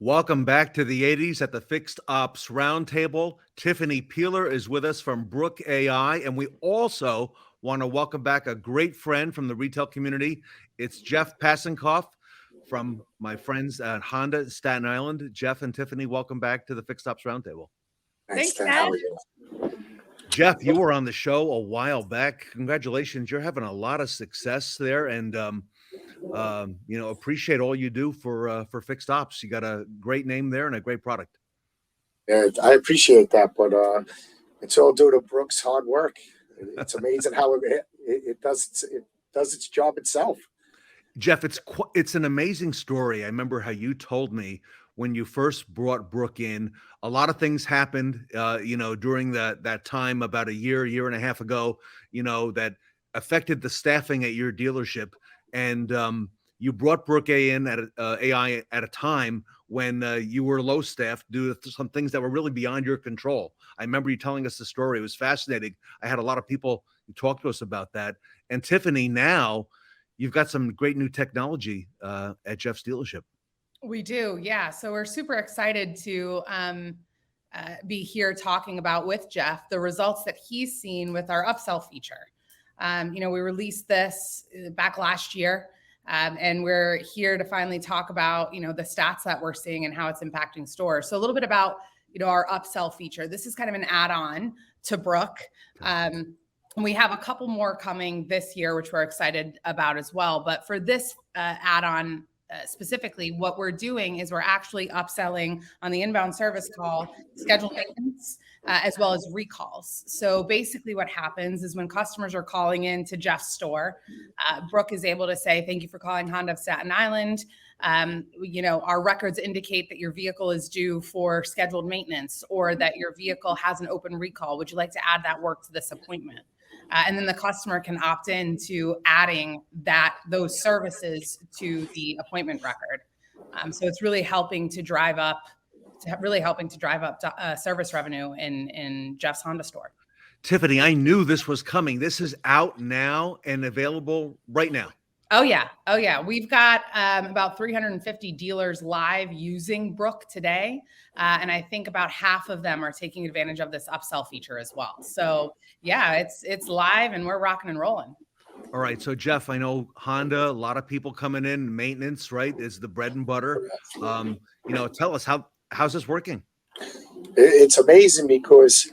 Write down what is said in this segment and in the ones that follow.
Welcome back to the 80s at the Fixed Ops Roundtable. Tiffany Peeler is with us from Brooke AI, and we also want to welcome back a great friend from the retail community. It's Jeff Passenkoff from my friends at Honda Staten Island. Jeff and Tiffany, welcome back to the Fixed Ops Roundtable. Thanks, Ted. How are you? Jeff, you were on the show a while back. Congratulations. You're having a lot of success there, and appreciate all you do for Fixed Ops. You got a great name there and a great product. Yeah, I appreciate that, but it's all due to Brooke's hard work. It's amazing how it does its job itself. Jeff, it's an amazing story. I remember how you told me when you first brought Brooke in. A lot of things happened, during that time about a year and a half ago, that affected the staffing at your dealership. And you brought Brooke AI at a time when you were low staffed due to some things that were really beyond your control. I remember you telling us the story. It was fascinating. I had a lot of people who talked to us about that. And Tiffany, now you've got some great new technology at Jeff's dealership. We do, yeah. So we're super excited to be here talking about with Jeff the results that he's seen with our upsell feature. We released this back last year, and we're here to finally talk about, the stats that we're seeing and how it's impacting stores. So a little bit about, our upsell feature. This is kind of an add-on to Brooke. We have a couple more coming this year, which we're excited about as well. But for this add-on specifically, what we're doing is we're actually upselling on the inbound service call, scheduled maintenance, as well as recalls. So basically what happens is when customers are calling in to Jeff's store, Brooke is able to say, thank you for calling Honda of Staten Island. Our records indicate that your vehicle is due for scheduled maintenance or that your vehicle has an open recall. Would you like to add that work to this appointment? And then the customer can opt in to adding those services to the appointment record. So it's really helping to drive up service revenue in Jeff's Honda store. Tiffany, I knew this was coming. This is out now and available right now. Oh yeah. We've got about 350 dealers live using Brooke today. And I think about half of them are taking advantage of this upsell feature as well. So yeah, it's live and we're rocking and rolling. All right. So Jeff, I know Honda, a lot of people coming in, maintenance, right, is the bread and butter. Tell us how's this working? It's amazing because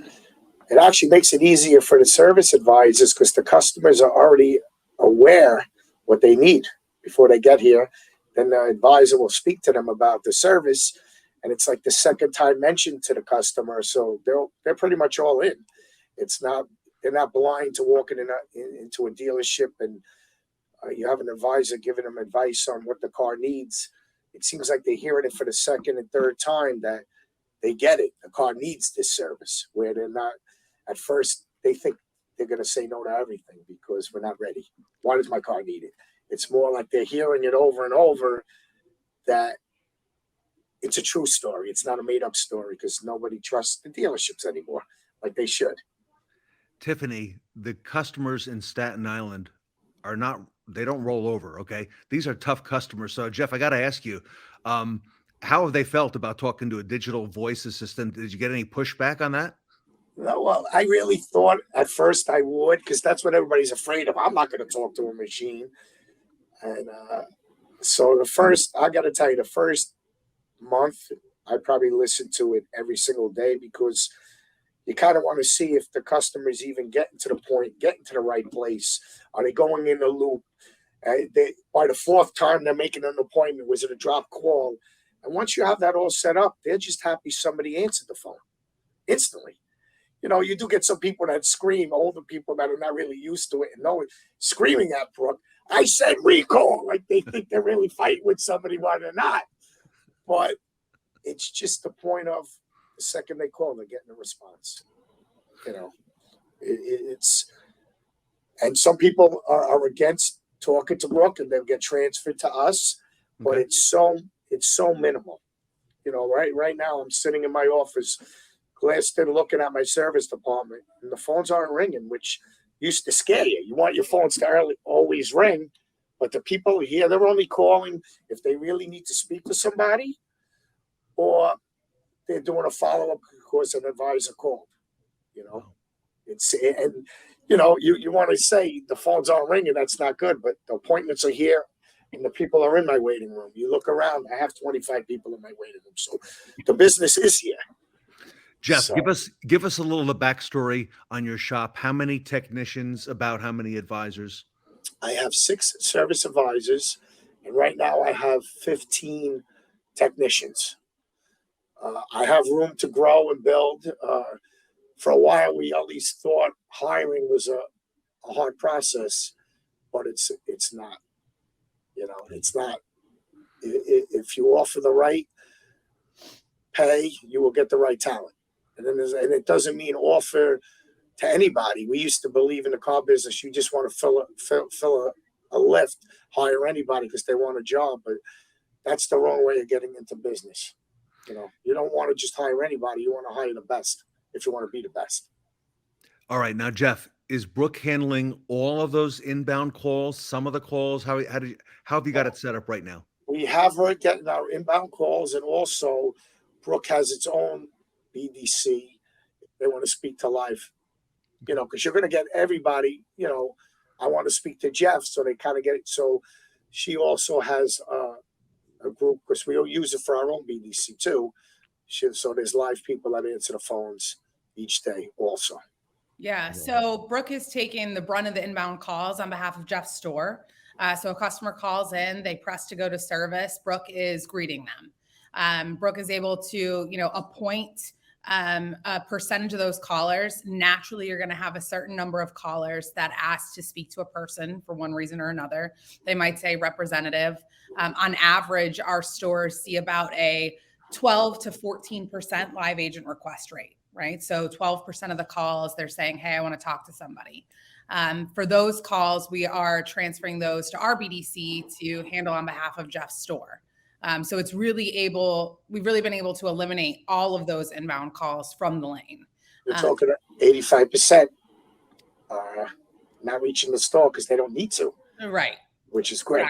it actually makes it easier for the service advisors because the customers are already aware what they need before they get here. Then the advisor will speak to them about the service, and it's like the second time mentioned to the customer, so they're pretty much all in. They're not blind to walking into a dealership and you have an advisor giving them advice on what the car needs. It seems like they're hearing it for the second and third time that they get it. The car needs this service, where they're not at first. They think they're going to say no to everything because we're not ready. Why does my car need it? It's more like they're hearing it over and over that it's a true story. It's not a made-up story because nobody trusts the dealerships anymore like they should. Tiffany, the customers in Staten Island they don't roll over, okay? These are tough customers. So, Jeff, I got to ask you, how have they felt about talking to a digital voice assistant? Did you get any pushback on that? No, well, I really thought at first I would because that's what everybody's afraid of. I'm not going to talk to a machine. And so I got to tell you, the first month, I probably listened to it every single day because you kind of want to see if the customer's even getting to the point, getting to the right place. Are they going in the loop? By the fourth time they're making an appointment, was it a drop call? And once you have that all set up, they're just happy somebody answered the phone instantly. You do get some people that scream, older people that are not really used to it and know it, screaming at Brooke, I said recall, like they think they're really fighting with somebody while they're not. But it's just the point of the second they call, they're getting a response. And some people are against talking to Brooke and they'll get transferred to us, but it's so minimal. Right now I'm sitting in my office, glassed in, looking at my service department, and the phones aren't ringing, which used to scare you. You want your phones to always ring, but the people here, they're only calling if they really need to speak to somebody or they're doing a follow-up because an advisor called. You know, Wow. and you want to say the phones aren't ringing. That's not good, but the appointments are here, and the people are in my waiting room. You look around. I have 25 people in my waiting room, so the business is here. Jeff, So give us a little of the backstory on your shop. How many technicians? About how many advisors? I have 6 service advisors, and right now I have 15 technicians. I have room to grow and build. For a while, we always thought hiring was a hard process, but it's not. It's not. If you offer the right pay, you will get the right talent. And it doesn't mean offer to anybody. We used to believe in the car business. You just want to fill a lift, hire anybody because they want a job. But that's the wrong way of getting into business. You don't want to just hire anybody. You want to hire the best if you want to be the best. All right, now Jeff, is Brooke handling all of those inbound calls? Some of the calls? How have you got it set up right now? We have her getting our inbound calls, and also Brooke has its own BDC. They want to speak to live, because you're going to get everybody. I want to speak to Jeff, so they kind of get it. So she also has a group, because we don't use it for our own BDC too. So there's live people that answer the phones each day also. Yeah. So Brooke is taking the brunt of the inbound calls on behalf of Jeff's store. So a customer calls in, they press to go to service. Brooke is greeting them. Brooke is able to, appoint a percentage of those callers. Naturally, you're going to have a certain number of callers that ask to speak to a person for one reason or another. They might say representative. On average, our stores see about a 12 to 14% live agent request rate, right? So 12% of the calls, they're saying, hey, I want to talk to somebody. For those calls, we are transferring those to our BDC to handle on behalf of Jeff's store. So we've really been able to eliminate all of those inbound calls from the lane. You're talking 85% not reaching the store because they don't need to. Right. Which is great.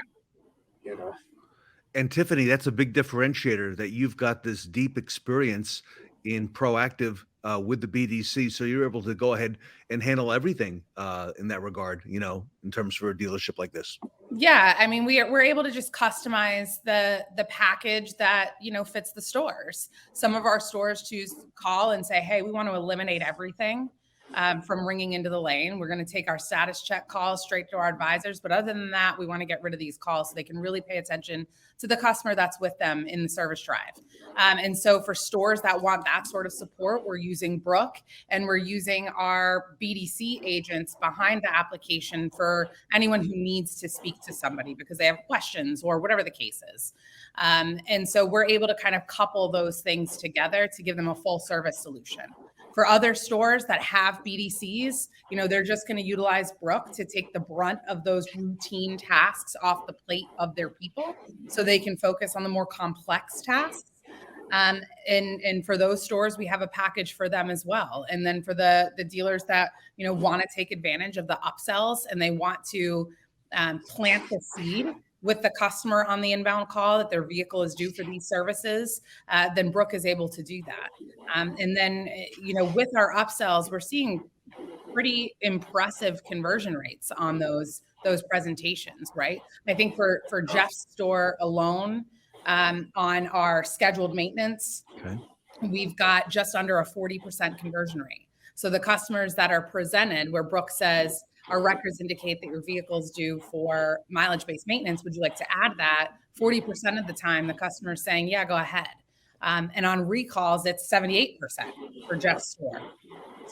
And Tiffany, that's a big differentiator, that you've got this deep experience in proactive with the BDC. So you're able to go ahead and handle everything in that regard, in terms for a dealership like this. Yeah. I mean, we're able to just customize the package that, fits the stores. Some of our stores choose to call and say, hey, we want to eliminate everything from ringing into the lane. We're going to take our status check calls straight to our advisors. But other than that, we want to get rid of these calls so they can really pay attention to the customer that's with them in the service drive. And so for stores that want that sort of support, we're using Brooke, and we're using our BDC agents behind the application for anyone who needs to speak to somebody because they have questions or whatever the case is. And so we're able to kind of couple those things together to give them a full service solution. For other stores that have BDCs, they're just going to utilize Brooke to take the brunt of those routine tasks off the plate of their people so they can focus on the more complex tasks. And for those stores, we have a package for them as well. And then for the dealers that, want to take advantage of the upsells and they want to plant the seed with the customer on the inbound call that their vehicle is due for these services, then Brooke is able to do that. And then, with our upsells, we're seeing pretty impressive conversion rates on those presentations, right? I think for Jeff's store alone, on our scheduled maintenance, we've got just under a 40% conversion rate. So the customers that are presented where Brooke says, our records indicate that your vehicle is due for mileage-based maintenance. Would you like to add that? 40% of the time, the customer is saying, yeah, go ahead. And on recalls, it's 78% for Jeff's store.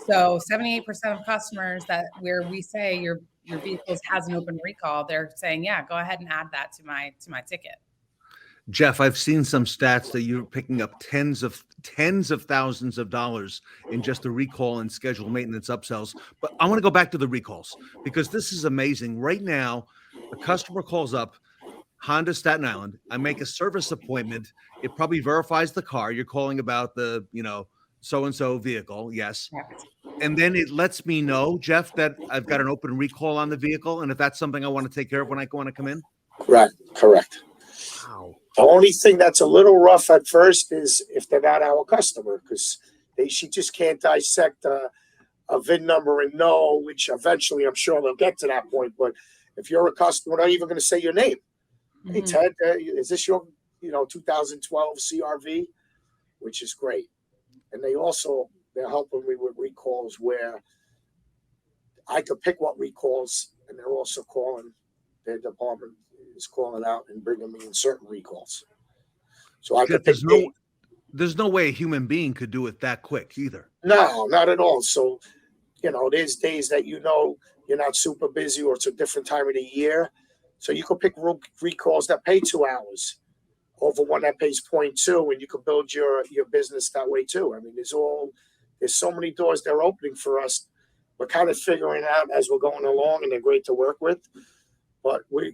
So 78% of customers where we say your vehicle has an open recall, they're saying, yeah, go ahead and add that to my ticket. Jeff, I've seen some stats that you're picking up tens of thousands of dollars in just the recall and scheduled maintenance upsells. But I want to go back to the recalls because this is amazing. Right now, a customer calls up Honda Staten Island. I make a service appointment. It probably verifies the car. You're calling about the, so-and-so vehicle. Yes. And then it lets me know, Jeff, that I've got an open recall on the vehicle. And if that's something I want to take care of when I want to come in. Correct. Wow. The only thing that's a little rough at first is if they're not our customer, because she just can't dissect a VIN number and know, which eventually I'm sure they'll get to that point. But if you're a customer, they're not even going to say your name. Hey, Ted, is this your 2012 CRV? Which is great. And they're helping me with recalls where I could pick what recalls, and they're also calling, their department is calling out and bringing me in certain recalls. So I could pick. There's no way a human being could do it that quick either. No, not at all. So, there's days that you're not super busy, or it's a different time of the year. So you could pick recalls that pay 2 hours over one that pays 0.2, and you can build your business that way too. I mean, there's so many doors they're opening for us. We're kind of figuring out as we're going along, and they're great to work with. But we're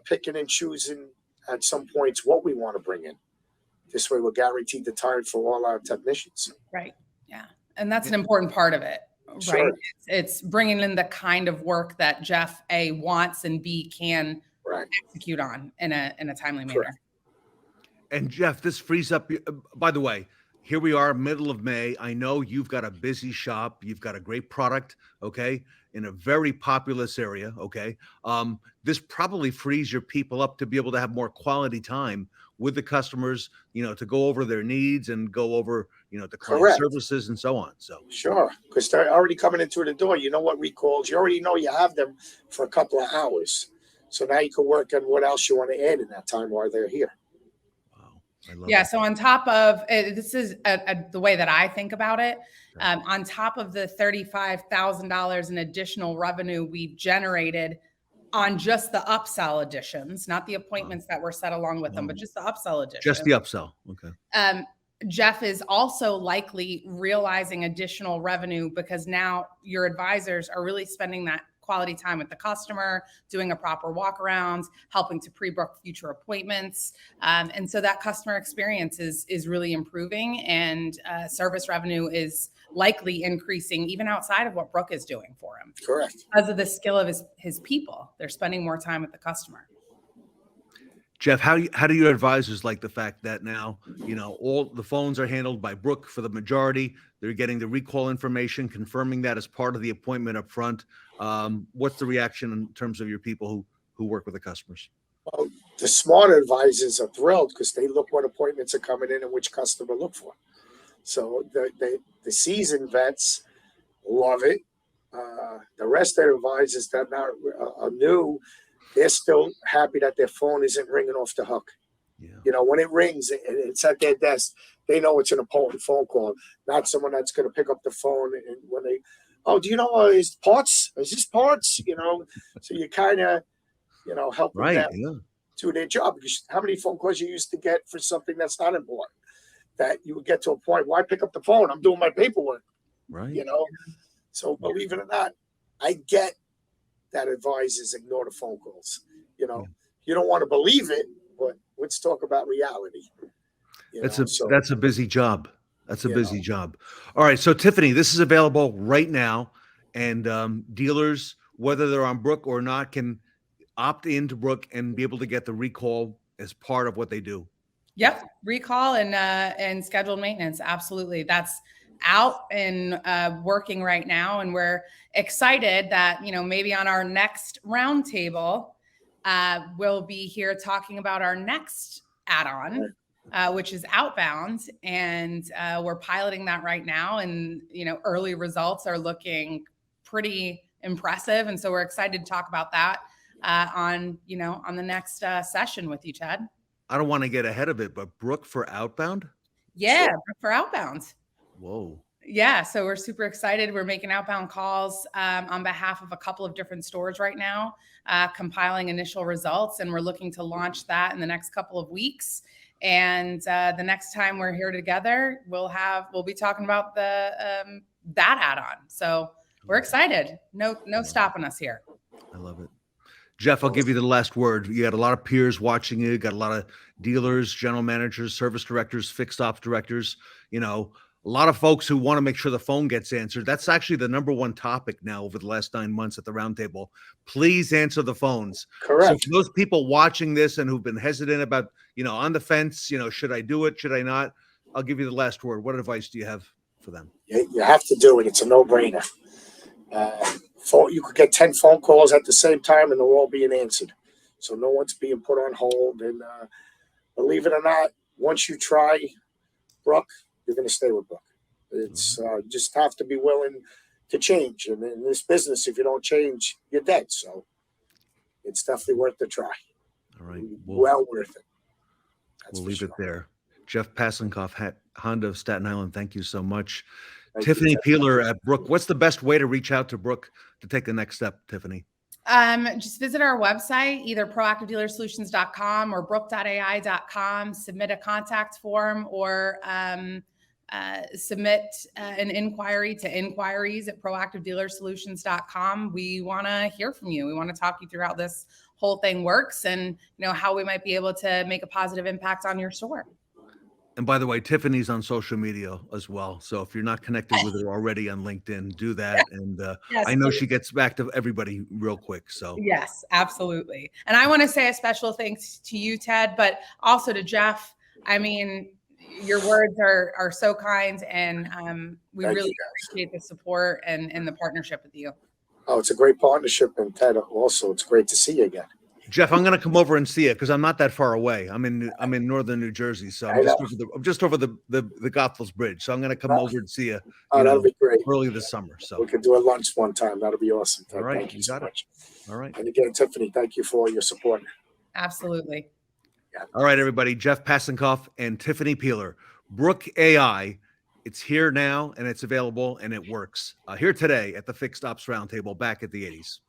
picking and choosing at some points what we want to bring in. This way, we're guaranteed the time for all our technicians. Right. Yeah. And that's an important part of it, right? Sure. It's bringing in the kind of work that Jeff A wants and B can execute on in a timely manner. Correct. And Jeff, this frees up. By the way, here we are, middle of May. I know you've got a busy shop. You've got a great product, okay, in a very populous area, okay. This probably frees your people up to be able to have more quality time with the customers, to go over their needs and go over, the client services and so on. So sure, because they're already coming into the door. You know what recalls? You already know you have them for a couple of hours. So now you can work on what else you want to add in that time while they're here. Yeah. So on top of this is the way that I think about it. On top of the $35,000 in additional revenue we generated on just the upsell additions, not the appointments that were set along with them, but just the upsell additions. Just the upsell. Okay. Jeff is also likely realizing additional revenue because now your advisors are really spending that quality time with the customer, doing a proper walk around, helping to pre-book future appointments. And so that customer experience is really improving, and service revenue is likely increasing even outside of what Brooke is doing for him. Correct. Because of the skill of his people. They're spending more time with the customer. Jeff, how do your advisors like the fact that now, all the phones are handled by Brooke for the majority? They're getting the recall information, confirming that as part of the appointment up front. What's the reaction in terms of your people who work with the customers? Well, the smarter advisors are thrilled because they look what appointments are coming in and which customer look for. So the seasoned vets love it. The rest of the advisors that are new, they're still happy that their phone isn't ringing off the hook. Yeah. When it rings and it's at their desk, they know it's an important phone call, not someone that's going to pick up the phone and when they, do you know, is this parts? So you kind of, helping them do their job. Because how many phone calls you used to get for something that's not important? That you would get to a point, why pick up the phone? I'm doing my paperwork. Right. So believe it or not, I get that advisors ignore the phone calls. You don't want to believe it, but let's talk about reality. That's a busy job. That's a busy job. All right. So Tiffany, this is available right now, and dealers, whether they're on Brooke or not, can opt into Brooke and be able to get the recall as part of what they do. Yep. Recall and scheduled maintenance. Absolutely. That's out and working right now. And we're excited that, maybe on our next roundtable, we'll be here talking about our next add-on, which is outbound. And we're piloting that right now. And, early results are looking pretty impressive. And so we're excited to talk about that on the next session with you, Ted. I don't want to get ahead of it, but Brooke for outbound? Yeah, Brooke for outbound. Whoa. Yeah, so we're super excited. We're making outbound calls on behalf of a couple of different stores right now, compiling initial results, and we're looking to launch that in the next couple of weeks. And the next time we're here together, we'll be talking about that add-on. So we're excited. No stopping us here. I love it. Jeff, I'll give you the last word. You got a lot of peers watching you, got a lot of dealers, general managers, service directors, fixed ops directors, a a lot of folks who want to make sure the phone gets answered. That's actually the number one topic now over the last 9 months at the roundtable. Please answer the phones. So Correct. for those people watching this and who've been hesitant about, on the fence, should I do it? Should I not? I'll give you the last word. What advice do you have for them? You have to do it. It's a no-brainer. You could get 10 phone calls at the same time and they're all being answered. So no one's being put on hold. And believe it or not, once you try Brooke, you're going to stay with Brooke. It's just have to be willing to change. And in this business, if you don't change, you're dead. So it's definitely worth the try. All right. Well worth it. We'll leave it there. Jeff Passenkoff, Honda of Staten Island, thank you so much. Thank Tiffany you. Peeler at Brooke. What's the best way to reach out to Brooke to take the next step, Tiffany? Just visit our website, either proactivedealersolutions.com or brooke.ai.com, submit a contact form, or submit an inquiry to inquiries@proactivedealersolutions.com. We want to hear from you. We want to talk you through how this whole thing works and how we might be able to make a positive impact on your store. And by the way, Tiffany's on social media as well. So if you're not connected with her already on LinkedIn, do that. And Yes, I know please. she gets back to everybody real quick. So Yes, absolutely. And I want to say a special thanks to you, Ted, but also to Jeff. I mean, your words are so kind, and we Thank really you, guys. appreciate the support and the partnership with you. Oh, it's a great partnership. And Ted, also, it's great to see you again. Jeff, I'm going to come over and see you because I'm not that far away. I'm in northern New Jersey, so I'm just over the Goethals Bridge. So I'm going to come over and see you. That'll be great. Early this summer. So we could do a lunch one time. That'll be awesome. All right, Thank you so much. All right. And again, Tiffany, thank you for all your support. Absolutely. Yeah. All right, everybody. Jeff Passenkoff and Tiffany Peeler. Brooke AI. It's here now and it's available and it works. Here today at the Fixed Ops Roundtable back at the 80s.